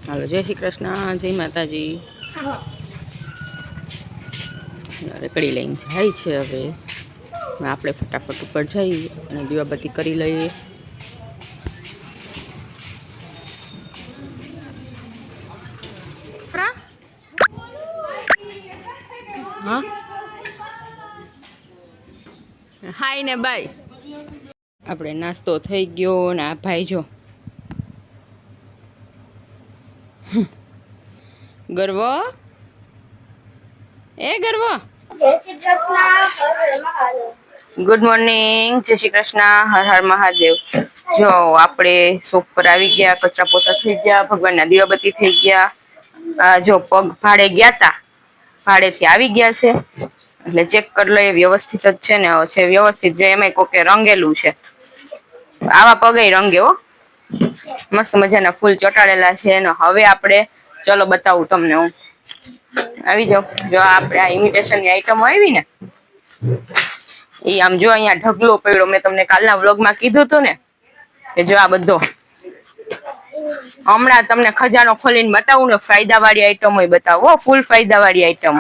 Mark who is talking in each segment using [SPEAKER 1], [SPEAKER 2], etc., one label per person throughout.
[SPEAKER 1] હાલો, જય શ્રી કૃષ્ણ, જય માતાજી. રેકડી લઈને જાય છે. હવે આપણે ફટાફટ ઉપર જઈ અને દીવાબત્તી કરી લઈએ. હા, હાય ને બાય. આપણે નાસ્તો થઈ ગયો ને આ ભાઈ જો ગર્વ, એ ગર્વ,
[SPEAKER 2] જય શ્રી કૃષ્ણ.
[SPEAKER 1] ગુડ મોર્નિંગ, જય શ્રી કૃષ્ણ, હર હર મહાદેવ. જો આપણે શોપ પર આવી ગયા, કચરા પોતા થઈ ગયા, ભગવાનના દીવાબત્તી થઈ ગયા. જો પગ ભાડે ગયા તા, ભાડેથી આવી ગયા છે એટલે ચેક કરી લઈએ વ્યવસ્થિત જ છે ને. છે વ્યવસ્થિત, જે એમાં કોકે રંગેલું છે. આવા પગે રંગે હો, મસ્ત મજાના ફૂલ ચોટાડેલા છે. હવે આપણે ચલો બતાવું તમને. હું આવી જાઉં. જો આપણે આ ઇમિટેશન ની આઈટમો આવી ને, એ આમ જો અહીંયા ઢગલો પડ્યો. મેં તમને કાલના વ્લોગમાં કીધું હતું ને કે જો આ બધો હમણાં તમને ખજાનો ખોલીને બતાવું ને, ફાયદા વાળી આઈટમો બતાવો, ફૂલ ફાયદા વાળી આઈટમ.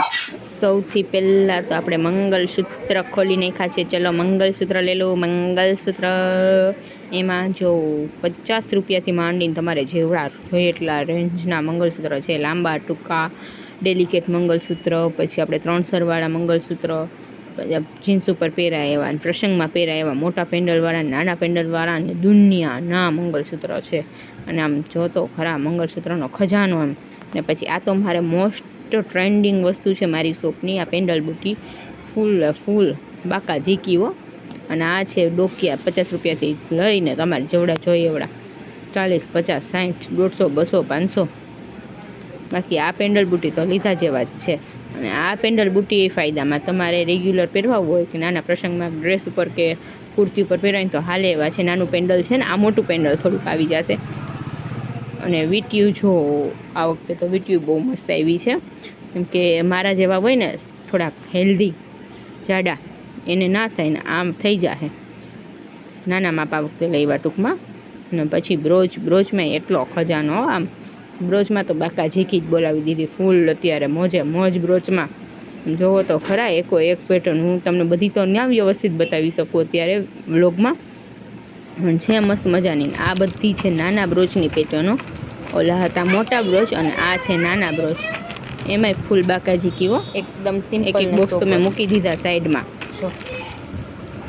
[SPEAKER 1] સૌથી પહેલા તો આપણે મંગલસૂત્ર ખોલી નાખ્યા છે. ચલો મંગલસૂત્ર લઈ લો. મંગલસૂત્ર એમાં જો 50 રૂપિયાથી માંડીને તમારે જેવડા જોઈએ એટલા રેન્જના મંગલસૂત્ર છે. લાંબા, ટૂંકા, ડેલિકેટ મંગલસૂત્ર, પછી આપણે 3 સરવાળા મંગલસૂત્ર, જીન્સ ઉપર પહેરાય એવા, પ્રસંગમાં પહેરાય એવા, મોટા પેન્ડલવાળા, નાના પેન્ડલવાળા, અને દુનિયાના મંગલસૂત્ર છે. અને આમ જોતો ખરા મંગલસૂત્રનો ખજાનો એમ. ને પછી આ તો મારે મોસ્ટ ટ્રેન્ડિંગ વસ્તુ છે મારી શોપની, આ પેન્ડલ બુટી ફૂલ બાકા ઝીકીઓ. અને આ છે ડોકિયા, 50 રૂપિયાથી લઈને તમારે જેવડા જોઈએ એવડા, 40, 50, 60, 150, 200, 500. બાકી આ પેન્ડલ બુટી તો લીધા જેવા જ છે. અને આ પેન્ડલ બુટી એ ફાયદામાં, તમારે રેગ્યુલર પહેરવાવું હોય કે નાના પ્રસંગમાં ડ્રેસ ઉપર કે કુર્તી ઉપર પહેરવાય તો હાલે એવા છે. નાનું પેન્ડલ છે ને, આ મોટું પેન્ડલ થોડુંક આવી જશે. અને વીટીયુ જો આ વખતે તો વીટીયુ બહુ મસ્ત આવી છે. કેમ કે મારા જેવા હોય ને થોડાક હેલ્ધી જાડા, એને ના થાય ને આમ થઈ જાય. નાના માપ આ વખતે લેવા ટૂંકમાં. અને પછી બ્રોચમાં એટલો ખજાનો. આમ બ્રોચમાં તો બાકા ઝીકી જ બોલાવી દીધી ફૂલ. અત્યારે મોજ બ્રોચમાં જોવો તો ખરા, એકો એક પેટર્ન. હું તમને બધી તો ના વ્યવસ્થિત બતાવી શકું અત્યારે વ્લોગમાં, પણ છે મસ્ત મજાની. આ બધી છે નાના બ્રોચની પેટર્નો. ઓલા હતા મોટા બ્રોચ અને આ છે નાના બ્રોચ. એમાંય ફૂલ બાકા ઝીકીઓ, એકદમ સિમ્પલ. એક બોક્સ તમે મૂકી દીધા સાઈડમાં.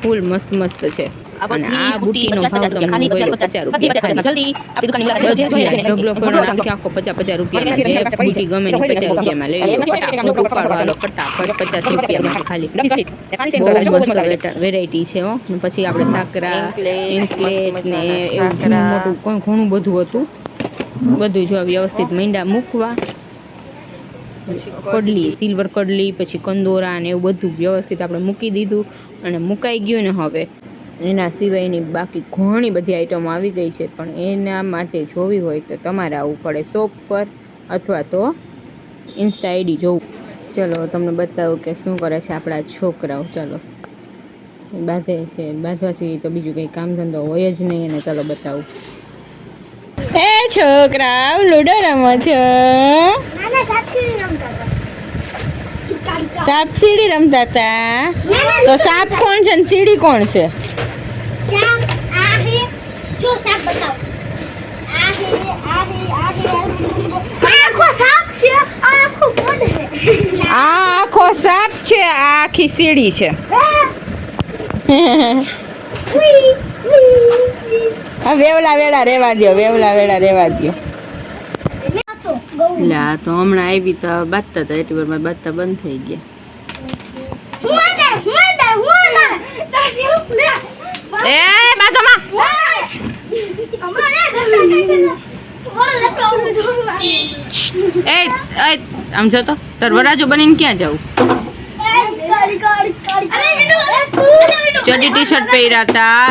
[SPEAKER 1] ફૂલ મસ્ત છે. અને આ બુટીનો ભાવ તમને 50 રૂપિયા. ઢગલો પડો આખો 50 રૂપિયામાં. જે બુટી ગમે ને 50 રૂપિયામાં લઈ લો. ફટાફટ ઉપાડવાનો, ફટાફટ 50 રૂપિયામાં ખાલી. બહુ મસ્ત વેરાયટી છે હો. પછી આપણે સાકરા, ઇન્કલેટ ને એવું મોટું ઘણું બધું હતું. બધું જો વ્યવસ્થિત મીંડા મૂકવા. કડલી, સિલ્વર કડલી, પછી કંદોરા ને એવું બધું વ્યવસ્થિત આપણે મૂકી દીધું. અને મુકાઈ ગયું ને હવે એના સિવાયની બાકી ઘણી બધી આઈટમો આવી ગઈ છે. પણ એના માટે જોવી હોય તો તમારે આવવું પડે શોપ પર, અથવા તો ઇન્સ્ટા આઈડી જોવું. ચલો તમને બતાવું કે શું કરે છે આપણા છોકરાઓ. ચલો બાંધે છે, બાંધવા સિવાય તો બીજું કંઈ કામ ધંધો હોય જ નહીં. અને ચલો બતાવું. હે છોકરા, લૂડો રમો છો? સાપ સીડી રમતા હતા. તો સાપ કોણ છે ને સીડી કોણ છે? આખો સાપ છે, આખી સીડી છે. વેવલા વેડા રેવા દો, વેવલા વેડા રેવા દો. લા તો હમણાં આવી તો બાંધતા હતા, એટલી વાર બાંધતા બંધ થઈ ગયા. એ બાજુમાં આમ જો તો તાર વરાજો બનીને ક્યાં જવું? ચડી ટી શર્ટ પહેર્યા હતા.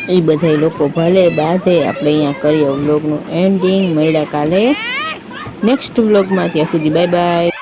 [SPEAKER 1] એ બધા લોકો ભલે બાંધે. આપણે અહીંયા કરીએ વ્લોગનું એન્ડિંગ. મળ્યા કાલે નેક્સ્ટ વ્લોગમાં. ત્યાં સુધી બાય બાય.